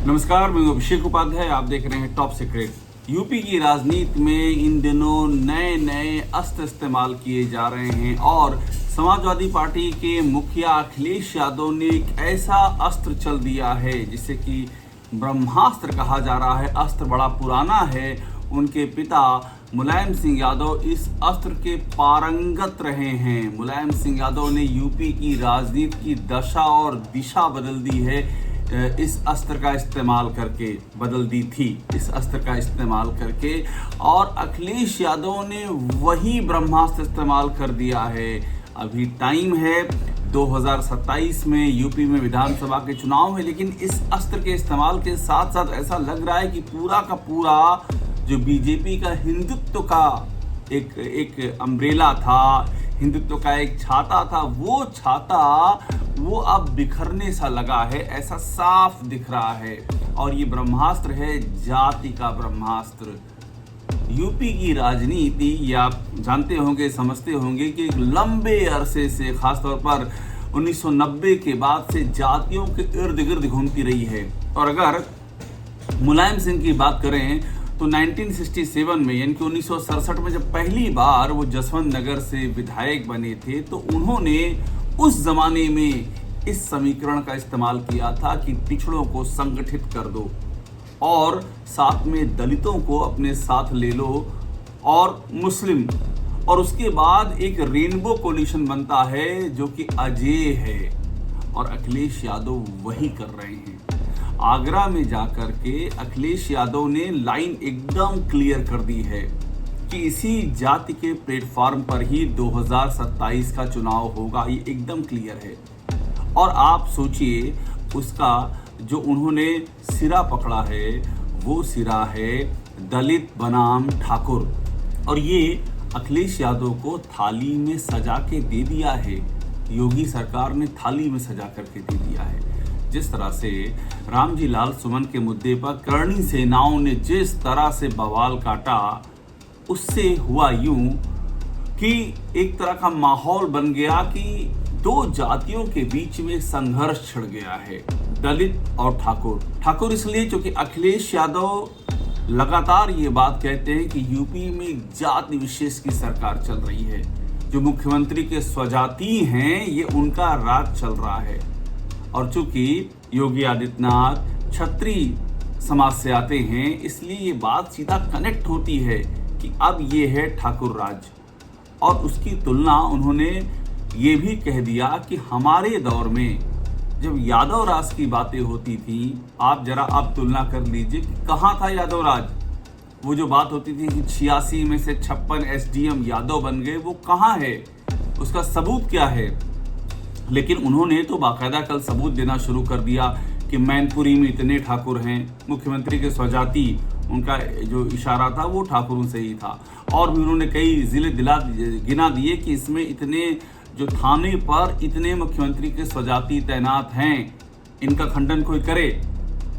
नमस्कार, मैं अभिषेक उपाध्याय। आप देख रहे हैं टॉप सीक्रेट। यूपी की राजनीति में इन दिनों नए नए अस्त्र इस्तेमाल किए जा रहे हैं और समाजवादी पार्टी के मुखिया अखिलेश यादव ने एक ऐसा अस्त्र चल दिया है जिसे कि ब्रह्मास्त्र कहा जा रहा है। अस्त्र बड़ा पुराना है। उनके पिता मुलायम सिंह यादव इस अस्त्र के पारंगत रहे हैं। मुलायम सिंह यादव ने यूपी की राजनीति की दशा और दिशा बदल दी है। इस अस्त्र का इस्तेमाल करके बदल दी थी इस अस्त्र का इस्तेमाल करके, और अखिलेश यादव ने वही ब्रह्मास्त्र इस्तेमाल कर दिया है। अभी टाइम है 2027 में यूपी में विधानसभा के चुनाव है, लेकिन इस अस्त्र के इस्तेमाल के साथ साथ ऐसा लग रहा है कि पूरा का पूरा जो बीजेपी का हिंदुत्व का एक अम्ब्रेला था, हिंदुत्व का एक छाता था, वो अब बिखरने सा लगा है, ऐसा साफ दिख रहा है। और ये ब्रह्मास्त्र है जाति का ब्रह्मास्त्र। यूपी की राजनीति, ये आप जानते होंगे, समझते होंगे कि एक लंबे अरसे से, खासतौर पर 1990 के बाद से जातियों के इर्द गिर्द घूमती रही है। और अगर मुलायम सिंह की बात करें तो 1967 में, यानी कि 1967 में जब पहली बार वो जसवंत नगर से विधायक बने थे, तो उन्होंने उस जमाने में इस समीकरण का इस्तेमाल किया था कि पिछड़ों को संगठित कर दो और साथ में दलितों को अपने साथ ले लो और मुस्लिम, और उसके बाद एक रेनबो कोलिशन बनता है जो कि अजेय है। और अखिलेश यादव वही कर रहे हैं। आगरा में जाकर के अखिलेश यादव ने लाइन एकदम क्लियर कर दी है कि इसी जाति के प्लेटफॉर्म पर ही 2027 का चुनाव होगा। ये एकदम क्लियर है। और आप सोचिए, उसका जो उन्होंने सिरा पकड़ा है वो सिरा है दलित बनाम ठाकुर, और ये अखिलेश यादव को थाली में सजा के दे दिया है। योगी सरकार ने थाली में सजा करके दे दिया है। जिस तरह से रामजी लाल सुमन के मुद्दे पर करणी सेनाओं ने जिस तरह से बवाल काटा, उससे हुआ यूं कि एक तरह का माहौल बन गया कि दो जातियों के बीच में संघर्ष छिड़ गया है, दलित और ठाकुर इसलिए क्योंकि अखिलेश यादव लगातार ये बात कहते हैं कि यूपी में जाति विशेष की सरकार चल रही है। जो मुख्यमंत्री के स्वजाति हैं, ये उनका राज चल रहा है। और चूंकि योगी आदित्यनाथ क्षत्रिय समाज से आते हैं, इसलिए ये बात सीधा कनेक्ट होती है कि अब ये है ठाकुर राज। और उसकी तुलना उन्होंने ये भी कह दिया कि हमारे दौर में जब यादव राज की बातें होती थी, आप जरा आप तुलना कर लीजिए कि कहाँ था यादव राज। वो जो बात होती थी कि 86 में से 56 एसडीएम यादव बन गए, वो कहाँ है, उसका सबूत क्या है। लेकिन उन्होंने तो बाकायदा कल सबूत देना शुरू कर दिया कि मैनपुरी में इतने ठाकुर हैं। मुख्यमंत्री के स्वजाति, उनका जो इशारा था वो ठाकुरों से ही था। और भी उन्होंने कई जिले गिना दिए कि इसमें इतने, जो थाने पर इतने मुख्यमंत्री के स्वजाति तैनात हैं, इनका खंडन कोई करे,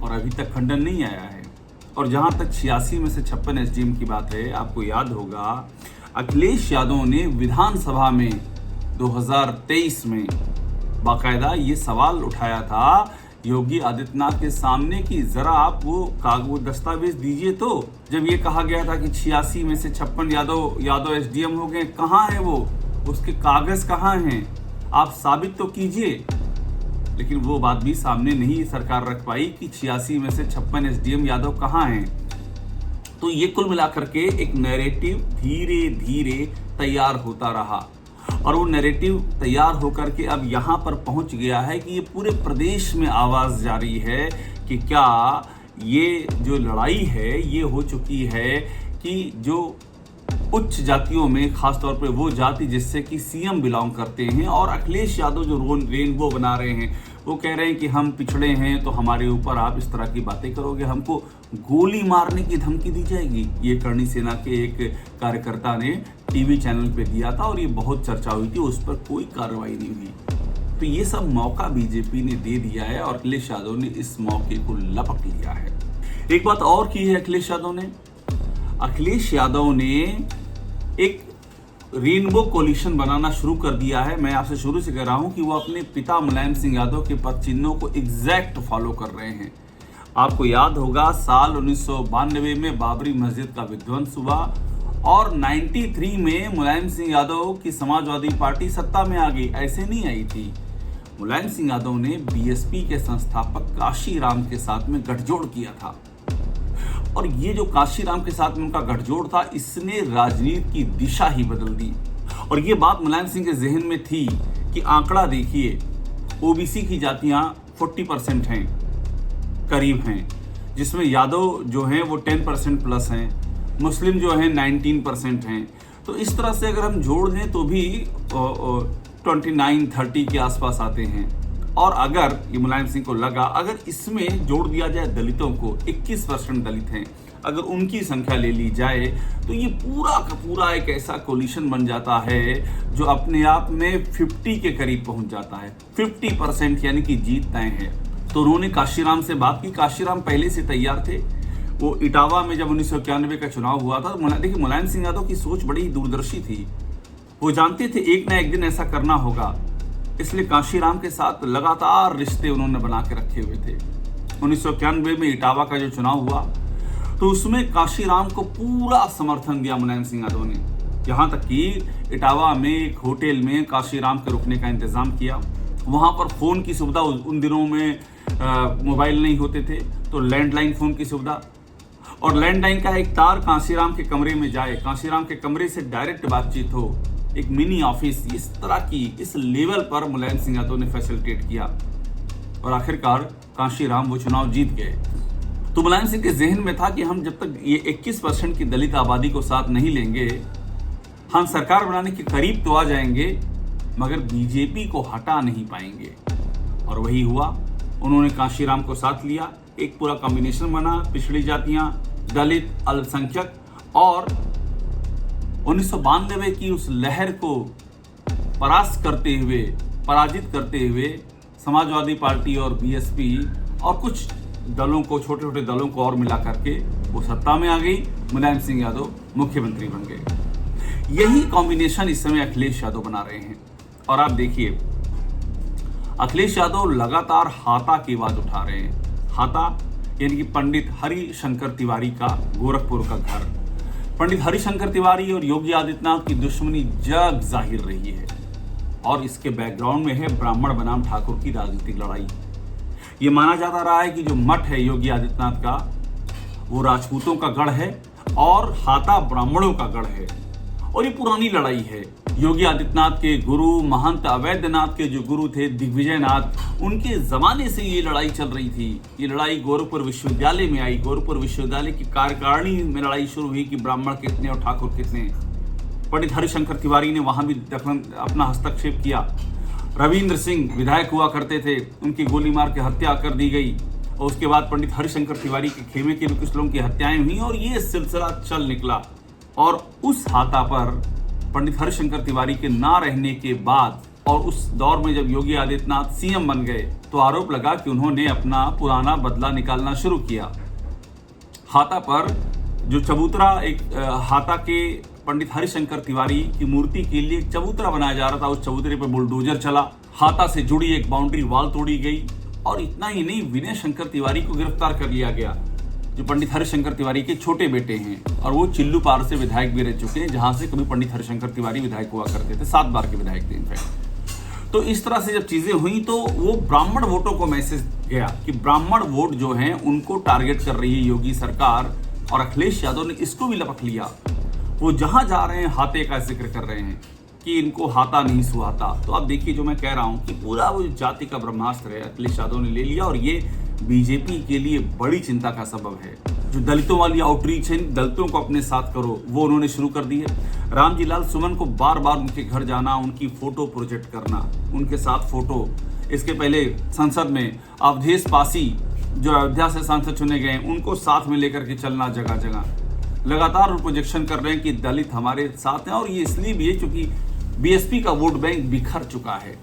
और अभी तक खंडन नहीं आया है। और जहां तक 86 में से 56 एसडीएम की बात है, आपको याद होगा अखिलेश यादव ने विधानसभा में 2023 में बाकायदा ये सवाल उठाया था योगी आदित्यनाथ के सामने कि जरा आप वो दस्तावेज दीजिए। तो जब ये कहा गया था कि 86 में से 56 यादव एसडीएम हो गए, कहाँ है वो, उसके कागज कहाँ हैं, आप साबित तो कीजिए। लेकिन वो बात भी सामने नहीं सरकार रख पाई कि 86 में से 56 एसडीएम यादव कहाँ हैं। तो ये कुल मिलाकर के एक नैरेटिव धीरे धीरे तैयार होता रहा, और वो नैरेटिव तैयार होकर के अब यहाँ पर पहुँच गया है कि ये पूरे प्रदेश में आवाज़ जारी है कि क्या ये जो लड़ाई है ये हो चुकी है कि जो उच्च जातियों में, खासतौर पे वो जाति जिससे कि सीएम बिलोंग करते हैं, और अखिलेश यादव जो रेनबो बना रहे हैं, वो कह रहे हैं कि हम पिछड़े हैं तो हमारे ऊपर आप इस तरह की बातें करोगे, हमको गोली मारने की धमकी दी जाएगी। ये करणी सेना के एक कार्यकर्ता ने टीवी चैनल पे दिया था और ये बहुत चर्चा हुई थी, उस पर कोई कार्रवाई नहीं हुई। तो ये सब मौका बीजेपी ने दे दिया है और अखिलेश यादव ने इस मौके को लपक लिया है। एक बात और की है अखिलेश यादव ने एक रेनबो कोलिशन बनाना शुरू कर दिया है। मैं आपसे शुरू से कह रहा हूं कि वो अपने पिता मुलायम सिंह यादव के पद चिन्हों को एग्जैक्ट फॉलो कर रहे हैं। आपको याद होगा साल 1992 में बाबरी मस्जिद का विध्वंस हुआ और 93 में मुलायम सिंह यादव की समाजवादी पार्टी सत्ता में आ गई। ऐसे नहीं आई थी। मुलायम सिंह यादव ने बीएसपी के संस्थापक काशीराम के साथ में गठजोड़ किया था और ये जो काशीराम के साथ में उनका गठजोड़ था, इसने राजनीति की दिशा ही बदल दी। और ये बात मुलायम सिंह के जहन में थी कि आंकड़ा देखिए, ओबीसी की जातियां 40% हैं, करीब हैं, जिसमें यादव जो हैं वो 10% प्लस हैं, मुस्लिम जो हैं 19% हैं। तो इस तरह से अगर हम जोड़ दें तो भी 29-30 के आसपास आते हैं। और अगर ये मुलायम सिंह को लगा अगर इसमें जोड़ दिया जाए दलितों को, 21% दलित हैं, अगर उनकी संख्या ले ली जाए तो ये पूरा का पूरा एक ऐसा कोलिशन बन जाता है जो अपने आप में 50 के करीब पहुंच जाता है। 50% यानी कि जीत तय है। तो उन्होंने काशीराम से बात की। काशीराम पहले से तैयार थे। वो इटावा में जब 1991 का चुनाव हुआ था, देखिए मुलायम सिंह यादव की सोच बड़ी दूरदर्शी थी। वो जानते थे एक ना एक दिन ऐसा करना होगा, इसलिए काशीराम के साथ लगातार रिश्ते उन्होंने बना के रखे हुए थे। 1991 में इटावा का जो चुनाव हुआ तो उसमें काशीराम को पूरा समर्थन दिया मुलायम सिंह यादव ने। यहाँ तक कि इटावा में एक होटल में काशीराम के रुकने का इंतजाम किया। वहाँ पर फ़ोन की सुविधा, उन दिनों में मोबाइल नहीं होते थे, तो लैंडलाइन फ़ोन की सुविधा, और लैंडलाइन का एक तार काशीराम के कमरे में जाए, काशीराम के कमरे से डायरेक्ट बातचीत हो, एक मिनी ऑफिस, इस तरह की इस लेवल पर मुलायम सिंह यादव ने फैसिलिटेट किया और आखिरकार काशीराम वो चुनाव जीत गए। तो मुलायम सिंह के जहन में था कि हम जब तक ये 21% की दलित आबादी को साथ नहीं लेंगे, हम सरकार बनाने के करीब तो आ जाएंगे मगर बीजेपी को हटा नहीं पाएंगे। और वही हुआ। उन्होंने काशीराम को साथ लिया, एक पूरा कॉम्बिनेशन बना, पिछड़ी जातियां, दलित, अल्पसंख्यक, और 1992 की उस लहर को पराजित करते हुए समाजवादी पार्टी और बीएसपी और कुछ दलों को, छोटे छोटे दलों को और मिला करके वो सत्ता में आ गई। मुलायम सिंह यादव मुख्यमंत्री बन गए। यही कॉम्बिनेशन इस समय अखिलेश यादव बना रहे हैं। और आप देखिए, अखिलेश यादव लगातार हाता की आवाज उठा रहे हैं। हाता यानी कि पंडित हरिशंकर तिवारी का गोरखपुर का घर। पंडित हरिशंकर तिवारी और योगी आदित्यनाथ की दुश्मनी जग जाहिर रही है और इसके बैकग्राउंड में है ब्राह्मण बनाम ठाकुर की राजनीतिक लड़ाई। ये माना जाता रहा है कि जो मठ है योगी आदित्यनाथ का, वो राजपूतों का गढ़ है और हाता ब्राह्मणों का गढ़ है। और ये पुरानी लड़ाई है। योगी आदित्यनाथ के गुरु महंत अवैधनाथ के जो गुरु थे दिग्विजयनाथ, उनके जमाने से ये लड़ाई चल रही थी। ये लड़ाई गोरखपुर विश्वविद्यालय में आई। गोरखपुर विश्वविद्यालय की कार्यकारिणी में लड़ाई शुरू हुई कि ब्राह्मण कितने और ठाकुर कितने। पंडित हरिशंकर तिवारी ने वहां भी अपना हस्तक्षेप किया। रविंद्र सिंह विधायक हुआ करते थे, उनकी गोली मार के हत्या कर दी गई और उसके बाद पंडित हरिशंकर तिवारी के खेमे के भी कुछ लोगों की हत्याएं हुई और ये सिलसिला चल निकला। और उस हाथा पर पंडित हरिशंकर तिवारी के ना रहने के बाद और उस दौर में जब योगी आदित्यनाथ सीएम बन गए तो आरोप लगा कि उन्होंने अपना पुराना बदला निकालना शुरू किया। हाथा पर जो चबूतरा, एक हाथा के पंडित हरिशंकर तिवारी की मूर्ति के लिए एक चबूतरा बनाया जा रहा था, उस चबूतरे पर बुलडोजर चला, हाथा से जुड़ी एक बाउंड्री वॉल तोड़ी गई। और इतना ही नहीं, विनय शंकर तिवारी को गिरफ्तार कर लिया गया, जो पंडित हरिशंकर तिवारी के छोटे बेटे हैं और वो चिल्लूपार से विधायक भी रह चुके हैं, जहां से कभी पंडित हरिशंकर तिवारी विधायक हुआ करते थे, 7 बार के विधायक थे इनफैक्ट। तो इस तरह से जब चीजें हुई तो वो ब्राह्मण वोटों को मैसेज गया कि ब्राह्मण वोट जो हैं उनको टारगेट कर रही है योगी सरकार, और अखिलेश यादव ने इसको भी लपक लिया। वो जहां जा रहे हैं हाथे का जिक्र कर रहे हैं कि इनको हाथा नहीं सुहाता। तो आप देखिए, जो मैं कह रहा हूं कि पूरा वो जाति का ब्रह्मास्त्र है अखिलेश यादव ने ले लिया और ये बीजेपी के लिए बड़ी चिंता का सबब है। जो दलितों वाली आउटरीच है, दलितों को अपने साथ करो, वो उन्होंने शुरू कर दी है। रामजी लाल सुमन को बार बार उनके घर जाना, उनकी फोटो प्रोजेक्ट करना, उनके साथ फोटो। इसके पहले संसद में अवधेश पासी जो अयोध्या से सांसद चुने गए, उनको साथ में लेकर के चलना जगह जगह। लगातार प्रोजेक्शन कर रहे हैं कि दलित हमारे साथ हैं, और ये इसलिए भी है क्योंकि बीएसपी का वोट बैंक बिखर चुका है।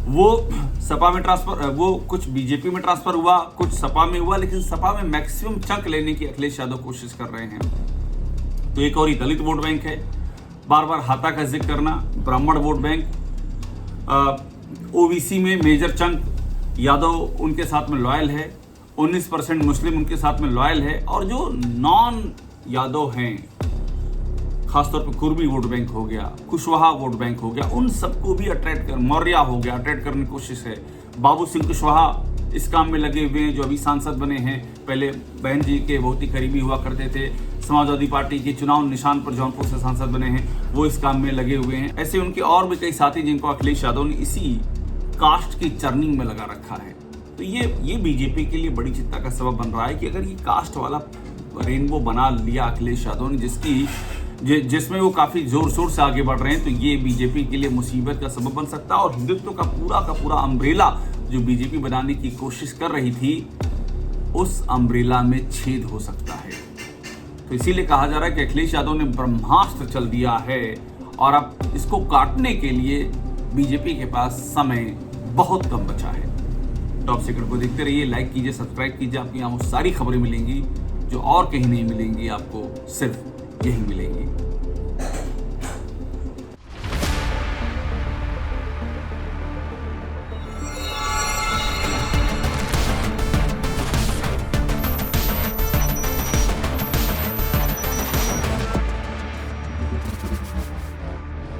वो सपा में ट्रांसफर, वो कुछ बीजेपी में ट्रांसफर हुआ, कुछ सपा में हुआ, लेकिन सपा में मैक्सिमम चंक लेने की अखिलेश यादव कोशिश कर रहे हैं। तो एक और ही दलित वोट बैंक है, बार बार हाथा का जिक्र करना, ब्राह्मण वोट बैंक, ओबीसी में मेजर चंक यादव उनके साथ में लॉयल है, 19% मुस्लिम उनके साथ में लॉयल है, और जो नॉन यादव हैं, खासतौर पर कुर्मी वोट बैंक हो गया, कुशवाहा वोट बैंक हो गया, उन सबको भी अट्रैक्ट कर, मौर्या हो गया, अट्रैक्ट करने की कोशिश है। बाबू सिंह कुशवाहा इस काम में लगे हुए हैं, जो अभी सांसद बने हैं, पहले बहन जी के बहुत ही करीबी हुआ करते थे, समाजवादी पार्टी के चुनाव निशान पर जौनपुर से सांसद बने हैं, वो इस काम में लगे हुए हैं। ऐसे उनके और भी कई साथी जिनको अखिलेश यादव ने इसी कास्ट की चर्निंग में लगा रखा है। तो ये बीजेपी के लिए बड़ी चिंता का सबब बन रहा है कि अगर ये कास्ट वाला रेनबो बना लिया अखिलेश यादव ने, जिसमें वो काफी जोर शोर से आगे बढ़ रहे हैं, तो ये बीजेपी के लिए मुसीबत का सबब बन सकता है, और हिंदुत्व का पूरा अम्ब्रेला जो बीजेपी बनाने की कोशिश कर रही थी, उस अम्ब्रेला में छेद हो सकता है। तो इसीलिए कहा जा रहा है कि अखिलेश यादव ने ब्रह्मास्त्र चल दिया है, और अब इसको काटने के लिए बीजेपी के पास समय बहुत कम बचा है। टॉप सीक्रेट को देखते रहिए, लाइक कीजिए, सब्सक्राइब कीजिए, आपको यहाँ वो सारी खबरें मिलेंगी जो और कहीं नहीं मिलेंगी, आपको सिर्फ यही मिलेंगी।